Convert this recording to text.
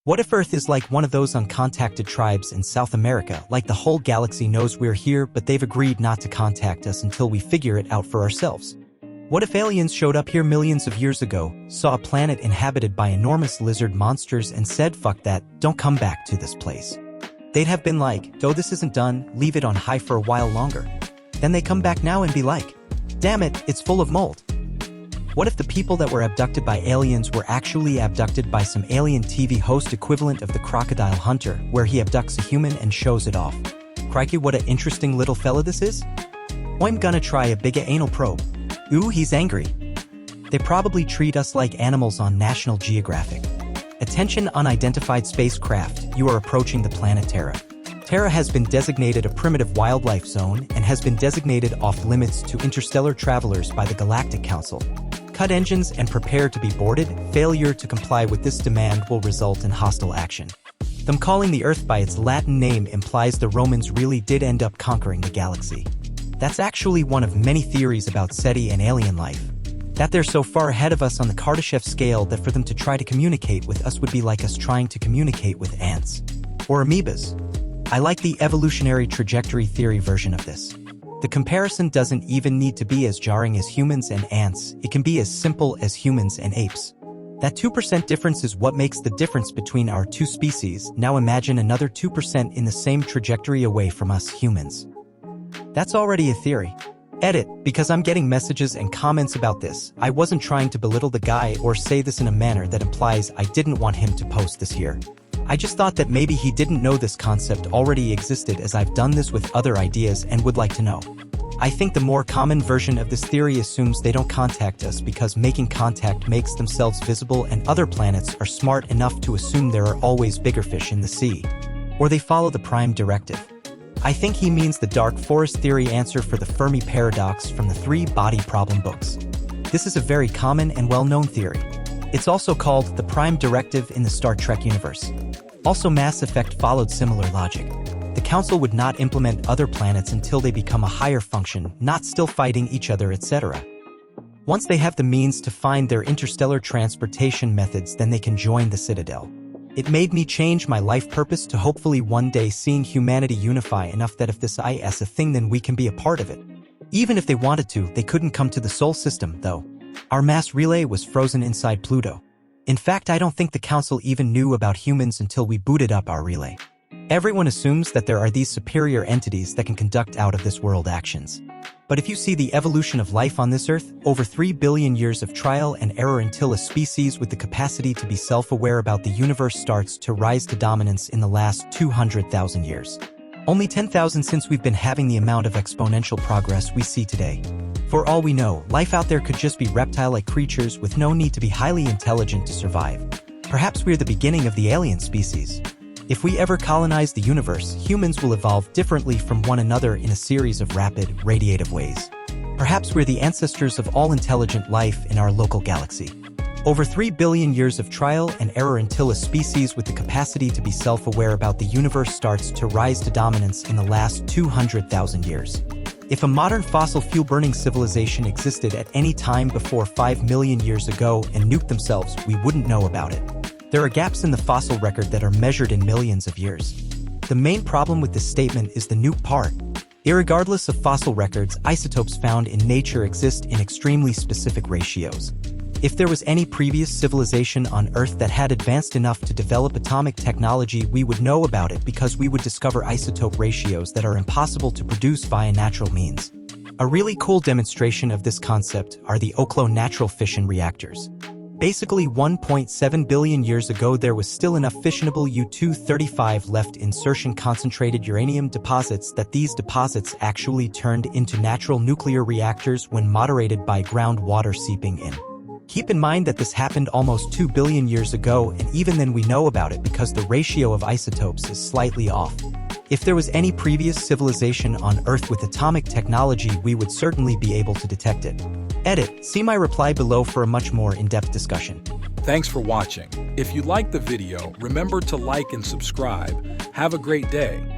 What if Earth is like one of those uncontacted tribes in South America, like the whole galaxy knows we're here but they've agreed not to contact us until we figure it out for ourselves? What if aliens showed up here millions of years ago, saw a planet inhabited by enormous lizard monsters and said, "Fuck that, don't come back to this place"? They'd have been like, "Oh, this isn't done, leave it on high for a while longer." Then they come back now and be like, "Damn it, it's full of mold." What if the people that were abducted by aliens were actually abducted by some alien TV host equivalent of the Crocodile Hunter, where he abducts a human and shows it off? Crikey, what an interesting little fella this is. I'm gonna try a bigger anal probe. Ooh, he's angry. They probably treat us like animals on National Geographic. Attention, unidentified spacecraft, you are approaching the planet Terra. Terra has been designated a primitive wildlife zone and has been designated off-limits to interstellar travelers by the Galactic Council. Cut engines and prepare to be boarded. Failure to comply with this demand will result in hostile action. Them calling the Earth by its Latin name implies the Romans really did end up conquering the galaxy. That's actually one of many theories about SETI and alien life. That they're so far ahead of us on the Kardashev scale that for them to try to communicate with us would be like us trying to communicate with ants. Or amoebas. I like the evolutionary trajectory theory version of this. The comparison doesn't even need to be as jarring as humans and ants, it can be as simple as humans and apes. That 2% difference is what makes the difference between our two species. Now imagine another 2% in the same trajectory away from us humans. That's already a theory. Edit, because I'm getting messages and comments about this. I wasn't trying to belittle the guy or say this in a manner that implies I didn't want him to post this here. I just thought that maybe he didn't know this concept already existed, as I've done this with other ideas and would like to know. I think the more common version of this theory assumes they don't contact us because making contact makes themselves visible and other planets are smart enough to assume there are always bigger fish in the sea. Or they follow the prime directive. I think he means the dark forest theory answer for the Fermi paradox from the 3-body problem books. This is a very common and well-known theory. It's also called the prime directive in the Star Trek universe. Also, Mass Effect followed similar logic. The Council would not implement other planets until they become a higher function, not still fighting each other, etc. Once they have the means to find their interstellar transportation methods, then they can join the Citadel. It made me change my life purpose to hopefully one day seeing humanity unify enough that if this is a thing, then we can be a part of it. Even if they wanted to, they couldn't come to the Sol system, though. Our mass relay was frozen inside Pluto. In fact, I don't think the Council even knew about humans until we booted up our relay. Everyone assumes that there are these superior entities that can conduct out-of-this-world actions. But if you see the evolution of life on this Earth, over 3 billion years of trial and error until a species with the capacity to be self-aware about the universe starts to rise to dominance in the last 200,000 years. Only 10,000 since we've been having the amount of exponential progress we see today. For all we know, life out there could just be reptile-like creatures with no need to be highly intelligent to survive. Perhaps we're the beginning of the alien species. If we ever colonize the universe, humans will evolve differently from one another in a series of rapid, radiative ways. Perhaps we're the ancestors of all intelligent life in our local galaxy. Over 3 billion years of trial and error until a species with the capacity to be self-aware about the universe starts to rise to dominance in the last 200,000 years. If a modern fossil fuel-burning civilization existed at any time before 5 million years ago and nuked themselves, we wouldn't know about it. There are gaps in the fossil record that are measured in millions of years. The main problem with this statement is the nuke part. Irregardless of fossil records, isotopes found in nature exist in extremely specific ratios. If there was any previous civilization on Earth that had advanced enough to develop atomic technology, we would know about it because we would discover isotope ratios that are impossible to produce via natural means. A really cool demonstration of this concept are the Oklo natural fission reactors. Basically, 1.7 billion years ago there was still enough fissionable U-235 left insertion concentrated uranium deposits that these deposits actually turned into natural nuclear reactors when moderated by groundwater seeping in. Keep in mind that this happened almost 2 billion years ago, and even then we know about it because the ratio of isotopes is slightly off. If there was any previous civilization on Earth with atomic technology, we would certainly be able to detect it. Edit, see my reply below for a much more in-depth discussion. Thanks for watching. If you liked the video, remember to like and subscribe. Have a great day.